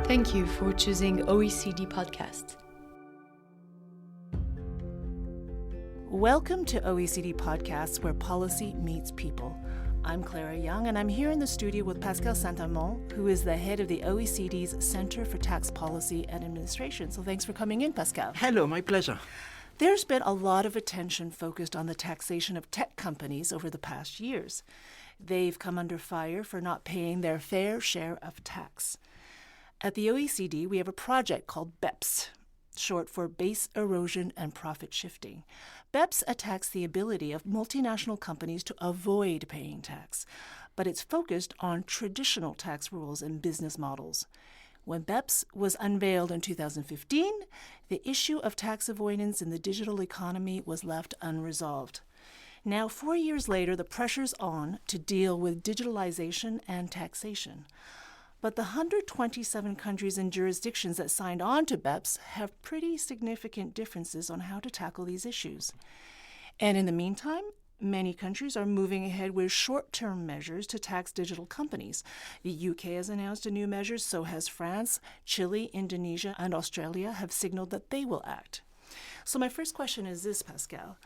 Thank you for choosing OECD Podcast. Welcome to OECD Podcasts, where policy meets people. I'm Clara Young, and I'm here in the studio with Pascal Saint-Amans, who is the head of the OECD's Center for Tax Policy and Administration. So thanks for coming in, Pascal. Hello, my pleasure. There's been a lot of attention focused on the taxation of tech companies over the past years. They've come under fire for not paying their fair share of tax. At the OECD, we have a project called BEPS, short for Base Erosion and Profit Shifting. BEPS attacks the ability of multinational companies to avoid paying tax, but it's focused on traditional tax rules and business models. When BEPS was unveiled in 2015, the issue of tax avoidance in the digital economy was left unresolved. Now, 4 years later, the pressure's on to deal with digitalisation and taxation. But the 127 countries and jurisdictions that signed on to BEPS have pretty significant differences on how to tackle these issues. And in the meantime, many countries are moving ahead with short-term measures to tax digital companies. The UK has announced a new measure, so has France. Chile, Indonesia, and Australia have signaled that they will act. So my first question is this, Pascal.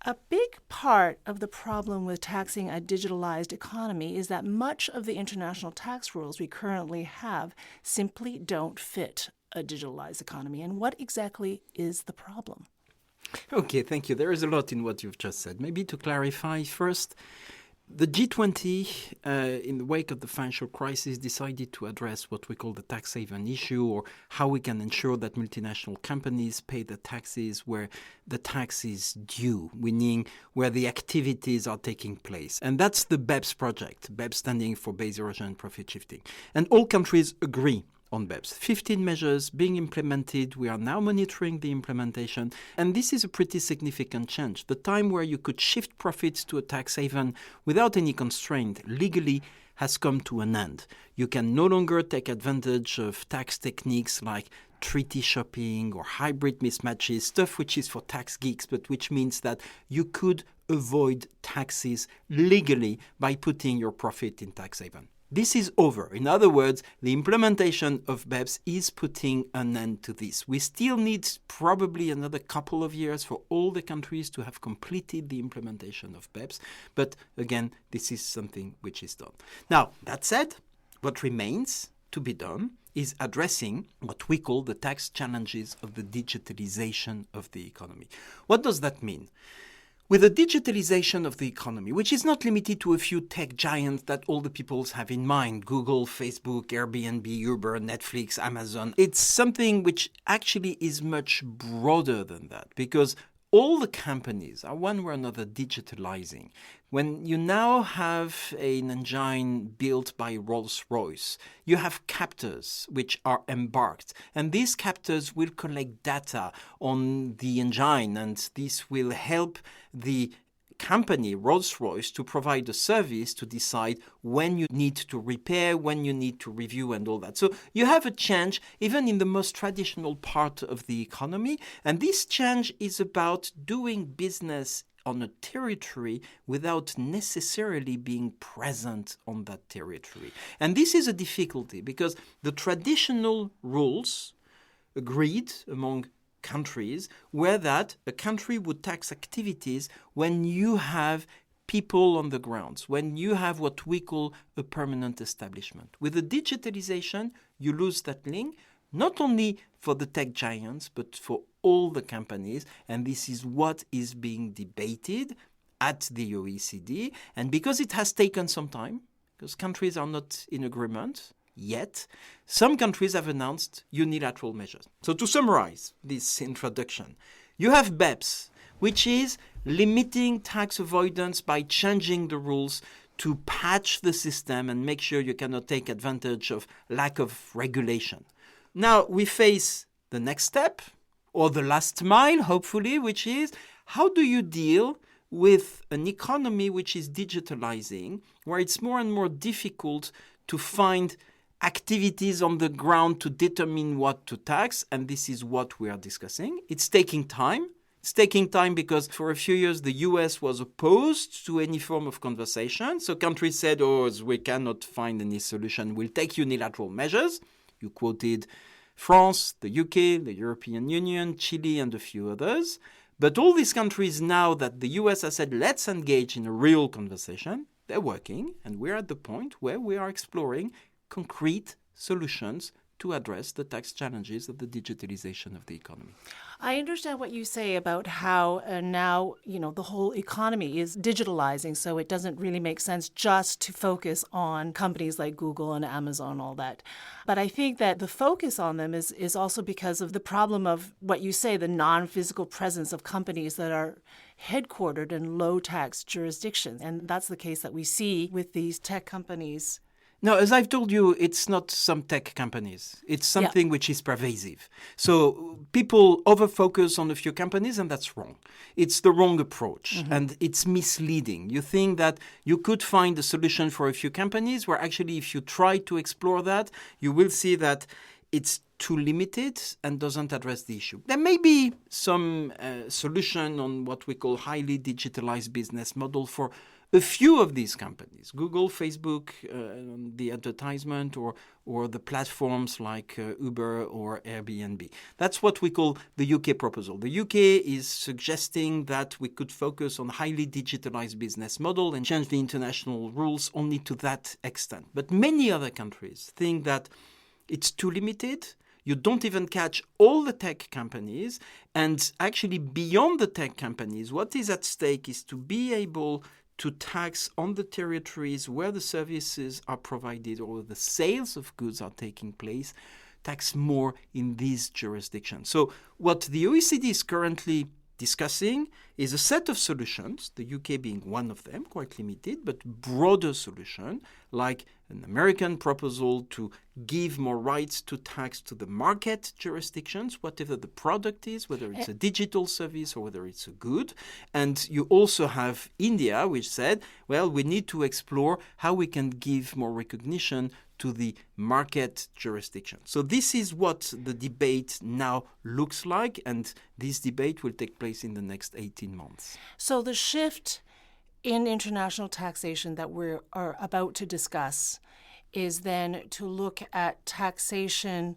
A big part of the problem with taxing a digitalized economy is that much of the international tax rules we currently have simply don't fit a digitalized economy. And what exactly is the problem? Okay, thank you. There is a lot in what you've just said. Maybe to clarify first, the G20, in the wake of the financial crisis, decided to address what we call the tax haven issue, or how we can ensure that multinational companies pay the taxes where the tax is due, meaning where the activities are taking place. And that's the BEPS project, BEPS standing for Base Erosion and Profit Shifting. And all countries agree on BEPS. 15 measures being implemented. We are now monitoring the implementation. And this is a pretty significant change. The time where you could shift profits to a tax haven without any constraint legally has come to an end. You can no longer take advantage of tax techniques like treaty shopping or hybrid mismatches, stuff which is for tax geeks, but which means that you could avoid taxes legally by putting your profit in tax haven. This is over. In other words, the implementation of BEPS is putting an end to this. We still need probably another couple of years for all the countries to have completed the implementation of BEPS. But again, this is something which is done. Now, that said, what remains to be done is addressing what we call the tax challenges of the digitalization of the economy. What does that mean? With the digitalization of the economy, which is not limited to a few tech giants that all the peoples have in mind, Google, Facebook, Airbnb, Uber, Netflix, Amazon, it's something which actually is much broader than that, because all the companies are one way or another digitalizing. When you now have an engine built by Rolls-Royce, you have captors which are embarked, and these captors will collect data on the engine, and this will help the company, Rolls-Royce, to provide a service to decide when you need to repair, when you need to review and all that. So you have a change even in the most traditional part of the economy. And this change is about doing business on a territory without necessarily being present on that territory. And this is a difficulty because the traditional rules agreed among countries were that a country would tax activities when you have people on the grounds, when you have what we call a permanent establishment. With the digitalization, you lose that link, not only for the tech giants, but for all the companies. And this is what is being debated at the OECD. And because it has taken some time, because countries are not in agreement yet, some countries have announced unilateral measures. So to summarize this introduction, you have BEPS, which is limiting tax avoidance by changing the rules to patch the system and make sure you cannot take advantage of lack of regulation. Now we face the next step, or the last mile, hopefully, which is how do you deal with an economy which is digitalizing, where it's more and more difficult to find activities on the ground to determine what to tax, and this is what we are discussing. It's taking time. It's taking time because for a few years the US was opposed to any form of conversation. So countries said, we cannot find any solution. We'll take unilateral measures. You quoted France, the UK, the European Union, Chile, and a few others. But all these countries, now that the US has said, let's engage in a real conversation, they're working, and we're at the point where we are exploring concrete solutions to address the tax challenges of the digitalization of the economy. I understand what you say about how now, the whole economy is digitalizing, so it doesn't really make sense just to focus on companies like Google and Amazon, all that. But I think that the focus on them is also because of the problem of what you say, the non-physical presence of companies that are headquartered in low-tax jurisdictions. And that's the case that we see with these tech companies. No, as I've told you, it's not some tech companies. It's something which is pervasive. So people over-focus on a few companies, and that's wrong. It's the wrong approach, and it's misleading. You think that you could find a solution for a few companies, where actually if you try to explore that, you will see that it's too limited and doesn't address the issue. There may be some solution on what we call highly digitalized business model for a few of these companies, Google, Facebook, the advertisement, or the platforms like Uber or Airbnb. That's what we call the UK proposal. The UK is suggesting that we could focus on highly digitalized business model and change the international rules only to that extent. But many other countries think that it's too limited. You don't even catch all the tech companies. And actually, beyond the tech companies, what is at stake is to be able to tax on the territories where the services are provided or the sales of goods are taking place, tax more in these jurisdictions. So what the OECD is currently discussing is a set of solutions, the UK being one of them, quite limited, but broader solution, like an American proposal to give more rights to tax to the market jurisdictions, whatever the product is, whether it's a digital service or whether it's a good. And you also have India, which said, well, we need to explore how we can give more recognition to the market jurisdiction. So this is what the debate now looks like, and this debate will take place in the next 18 months. So the shift in international taxation that we are about to discuss is then to look at taxation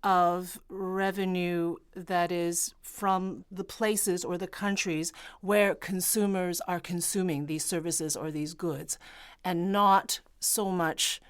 of revenue that is from the places or the countries where consumers are consuming these services or these goods, and not so much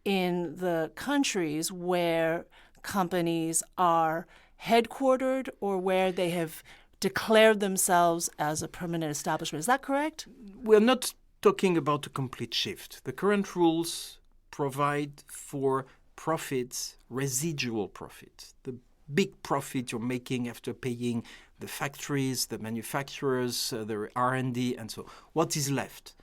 in the countries where companies are headquartered or where they have declared themselves as a permanent establishment. Is that correct? We're not talking about a complete shift. The current rules provide for profits, residual profit, the big profit you're making after paying the factories, the manufacturers, the R&D, and so on. What is left?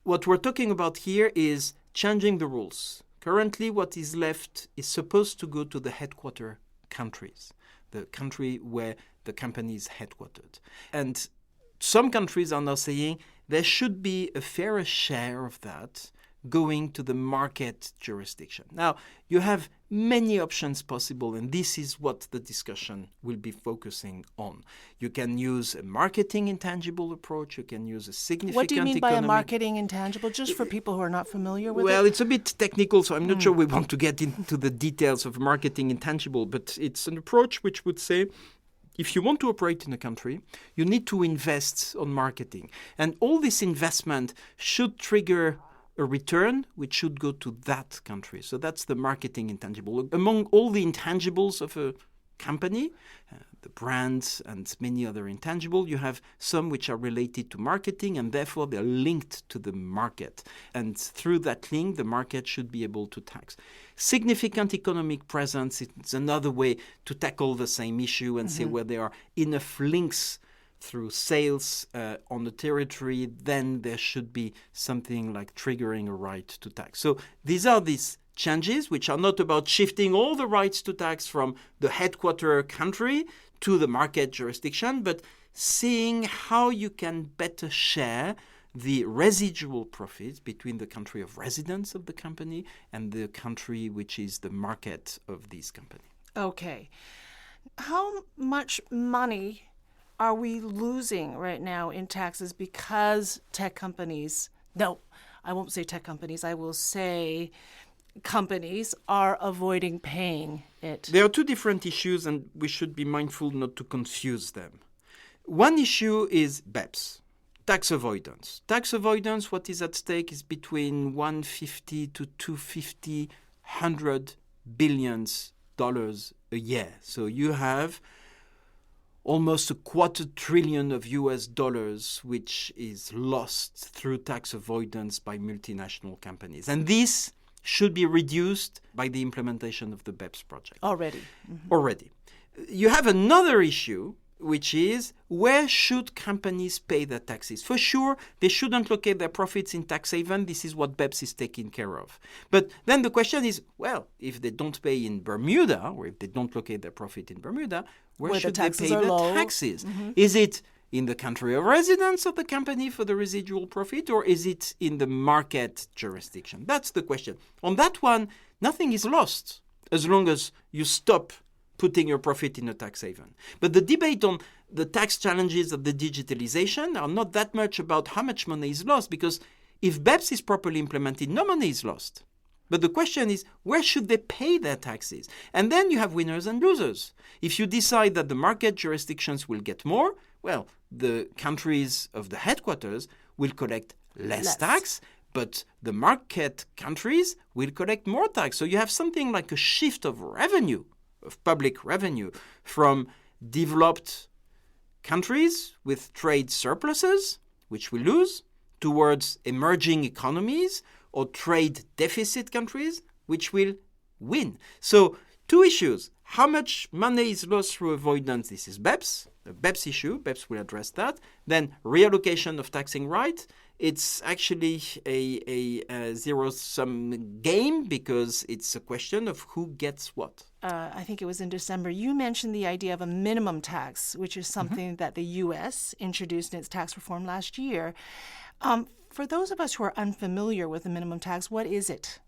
What we're talking about here is changing the rules. Currently, what is left is supposed to go to the headquarter countries, the country where the company is headquartered. And some countries are now saying there should be a fairer share of that going to the market jurisdiction. Now, you have many options possible, and this is what the discussion will be focusing on. You can use a marketing intangible approach. You can use a significant What do you mean by a economic- marketing intangible, just for people who are not familiar with Well, it? it's a bit technical, so I'm not sure we want to get into the details of marketing intangible, but it's an approach which would say, if you want to operate in a country, you need to invest on marketing. And all this investment should trigger a return which should go to that country. So that's the marketing intangible. Among all the intangibles of a company, the brands and many other intangibles, you have some which are related to marketing, and therefore they're linked to the market. And through that link, the market should be able to tax. Significant economic presence is another way to tackle the same issue and say where there are enough links through sales on the territory, then there should be something like triggering a right to tax. So these are these changes, which are not about shifting all the rights to tax from the headquarter country to the market jurisdiction, but seeing how you can better share the residual profits between the country of residence of the company and the country which is the market of this company. Okay. How much money are we losing right now in taxes because tech companies, no, I won't say tech companies, I will say companies are avoiding paying it? There are two different issues, and we should be mindful not to confuse them. One issue is BEPS, tax avoidance. Tax avoidance, what is at stake is between 150 to 250, $100 billion a year. So you have almost $250 billion of US dollars, which is lost through tax avoidance by multinational companies. And this should be reduced by the implementation of the BEPS project. Already. Already. You have another issue, which is where should companies pay their taxes? For sure, they shouldn't locate their profits in tax haven. This is what BEPS is taking care of. But then the question is, well, if they don't pay in Bermuda, or if they don't locate their profit in Bermuda, where should they pay their taxes? Is it in the country of residence of the company for the residual profit, or is it in the market jurisdiction? That's the question. On that one, nothing is lost as long as you stop putting your profit in a tax haven. But the debate on the tax challenges of the digitalization are not that much about how much money is lost, because if BEPS is properly implemented, no money is lost. But the question is, where should they pay their taxes? And then you have winners and losers. If you decide that the market jurisdictions will get more, well, the countries of the headquarters will collect less tax, but the market countries will collect more tax. So you have something like a shift of revenue, of public revenue, from developed countries with trade surpluses, which we lose, towards emerging economies or trade deficit countries, which will win. So two issues. How much money is lost through avoidance? This is BEPS, the BEPS issue. BEPS will address that. Then reallocation of taxing right. It's actually a zero-sum game because it's a question of who gets what. I think it was in December, you mentioned the idea of a minimum tax, which is something that the U.S. introduced in its tax reform last year. For those of us who are unfamiliar with the minimum tax, what is it?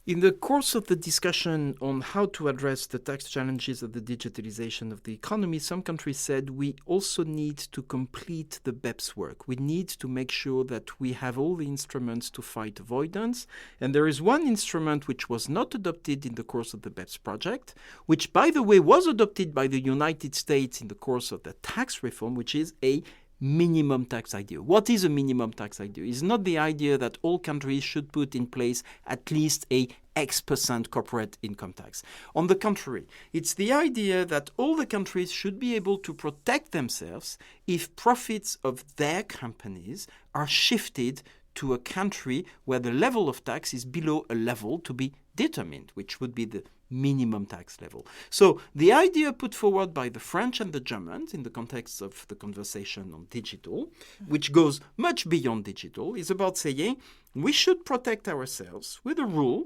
In the course of the discussion on how to address the tax challenges of the digitalization of the economy, some countries said we also need to complete the BEPS work. We need to make sure that we have all the instruments to fight avoidance. And there is one instrument which was not adopted in the course of the BEPS project, which, by the way, was adopted by the United States in the course of the tax reform, which is a minimum tax idea. What is a minimum tax idea? It's not the idea that all countries should put in place at least a X% corporate income tax. On the contrary, it's the idea that all the countries should be able to protect themselves if profits of their companies are shifted to a country where the level of tax is below a level to be determined, which would be the minimum tax level. So the idea put forward by the French and the Germans in the context of the conversation on digital, which goes much beyond digital, is about saying we should protect ourselves with a rule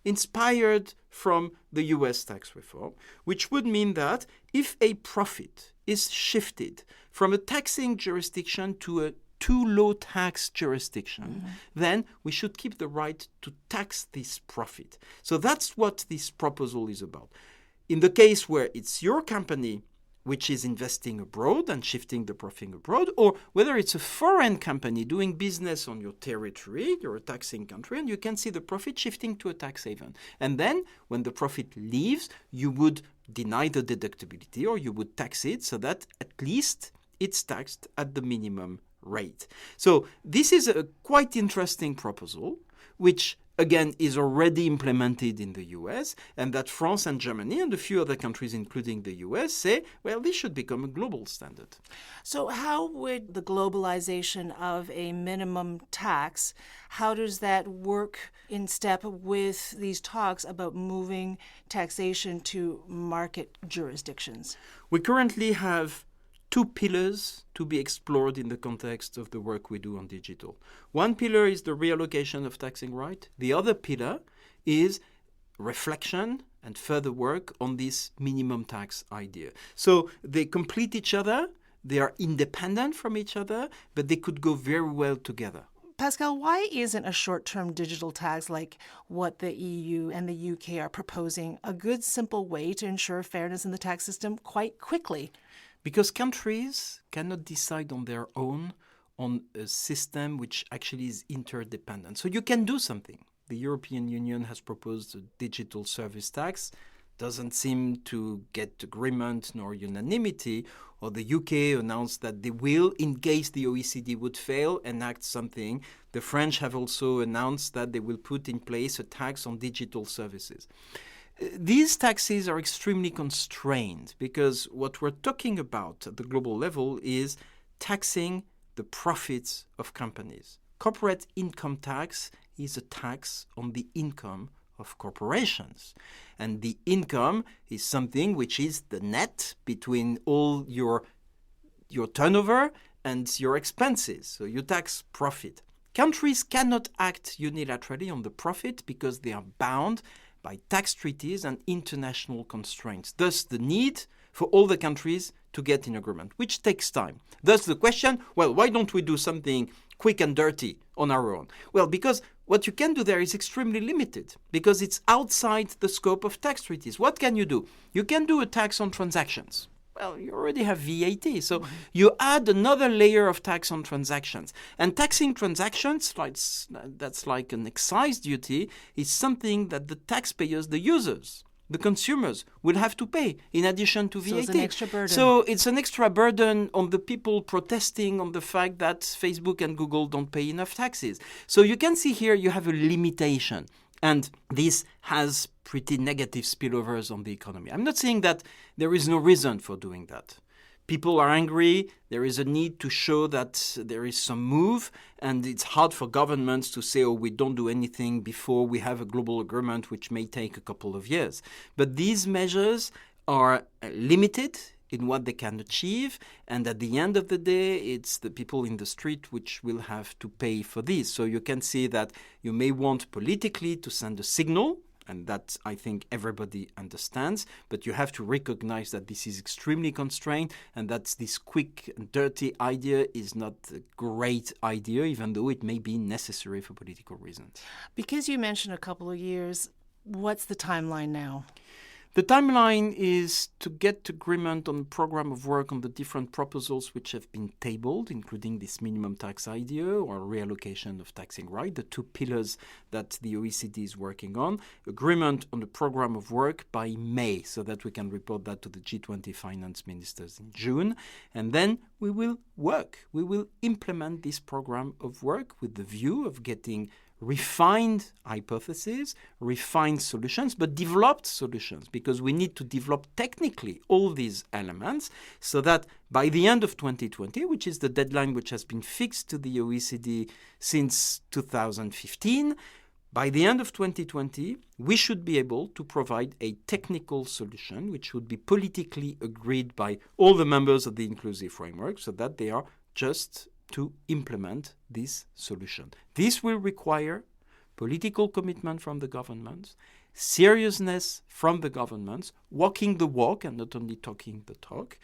inspired from the US tax reform, which would mean that if a profit is shifted from a taxing jurisdiction to a too low tax jurisdiction, then we should keep the right to tax this profit. So that's what this proposal is about. In the case where it's your company which is investing abroad and shifting the profit abroad, or whether it's a foreign company doing business on your territory, you're a taxing country, and you can see the profit shifting to a tax haven. And then when the profit leaves, you would deny the deductibility or you would tax it so that at least it's taxed at the minimum rate. So this is a quite interesting proposal, which again is already implemented in the US, and that France and Germany and a few other countries, including the US, say, well, this should become a global standard. So how would the globalization of a minimum tax, how does that work in step with these talks about moving taxation to market jurisdictions? We currently have two pillars to be explored in the context of the work we do on digital. One pillar is the reallocation of taxing right. The other pillar is reflection and further work on this minimum tax idea. So they complete each other, they are independent from each other, but they could go very well together. Pascal, why isn't a short-term digital tax like what the EU and the UK are proposing a good, simple way to ensure fairness in the tax system quite quickly? Because countries cannot decide on their own on a system which actually is interdependent. So you can do something. The European Union has proposed a digital service tax, doesn't seem to get agreement nor unanimity, or the UK announced that they will, in case the OECD would fail, enact something. The French have also announced that they will put in place a tax on digital services. These taxes are extremely constrained because what we're talking about at the global level is taxing the profits of companies. Corporate income tax is a tax on the income of corporations. And the income is something which is the net between all your turnover and your expenses. So you tax profit. Countries cannot act unilaterally on the profit because they are bound by tax treaties and international constraints. Thus, the need for all the countries to get in agreement, which takes time. Thus, the question, well, why don't we do something quick and dirty on our own? Well, because what you can do there is extremely limited because it's outside the scope of tax treaties. What can you do? You can do a tax on transactions. Well, you already have VAT, so you add another layer of tax on transactions. And taxing transactions, that's like an excise duty, is something that the taxpayers, the users, the consumers will have to pay in addition to VAT. So it's an extra burden. So it's an extra burden on the people protesting on the fact that Facebook and Google don't pay enough taxes. So you can see here you have a limitation. And this has pretty negative spillovers on the economy. I'm not saying that there is no reason for doing that. People are angry. There is a need to show that there is some move. And it's hard for governments to say, oh, we don't do anything before we have a global agreement, which may take a couple of years. But these measures are limited in what they can achieve. And at the end of the day, it's the people in the street which will have to pay for this. So you can see that you may want politically to send a signal, and that I think everybody understands, but you have to recognize that this is extremely constrained and that this quick and dirty idea is not a great idea, even though it may be necessary for political reasons. Because you mentioned a couple of years, what's the timeline now? The timeline is to get agreement on a program of work on the different proposals which have been tabled, including this minimum tax idea or reallocation of taxing right, the two pillars that the OECD is working on. Agreement on the program of work by May so that we can report that to the G20 finance ministers in June. And then we will work. We will implement this program of work with the view of getting refined hypotheses, refined solutions, but developed solutions, because we need to develop technically all these elements so that by the end of 2020, which is the deadline which has been fixed to the OECD since 2015, by the end of 2020, we should be able to provide a technical solution which would be politically agreed by all the members of the inclusive framework so that they are just to implement this solution. This will require political commitment from the governments, seriousness from the governments, walking the walk and not only talking the talk.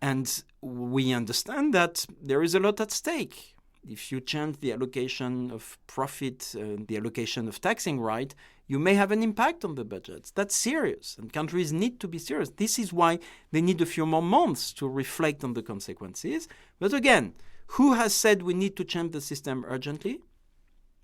And we understand that there is a lot at stake. If you change the allocation of profit, the allocation of taxing right, you may have an impact on the budgets. That's serious, and countries need to be serious. This is why they need a few more months to reflect on the consequences. But again, who has said we need to change the system urgently?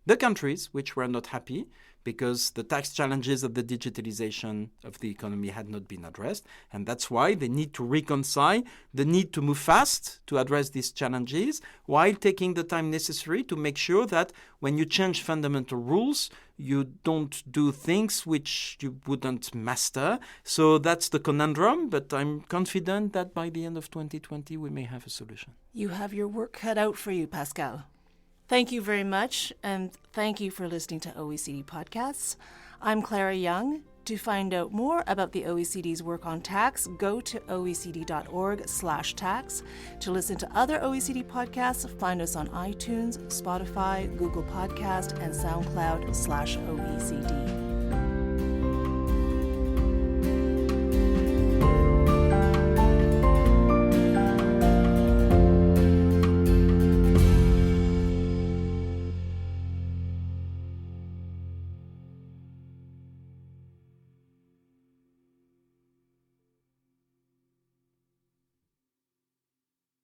The countries which were not happy because the tax challenges of the digitalisation of the economy had not been addressed. And that's why they need to reconcile the need to move fast to address these challenges while taking the time necessary to make sure that when you change fundamental rules, you don't do things which you wouldn't master. So that's the conundrum, but I'm confident that by the end of 2020, we may have a solution. You have your work cut out for you, Pascal. Thank you very much, and thank you for listening to OECD Podcasts. I'm Clara Young. To find out more about the OECD's work on tax, go to oecd.org/tax. To listen to other OECD podcasts, find us on iTunes, Spotify, Google Podcast, and SoundCloud/OECD.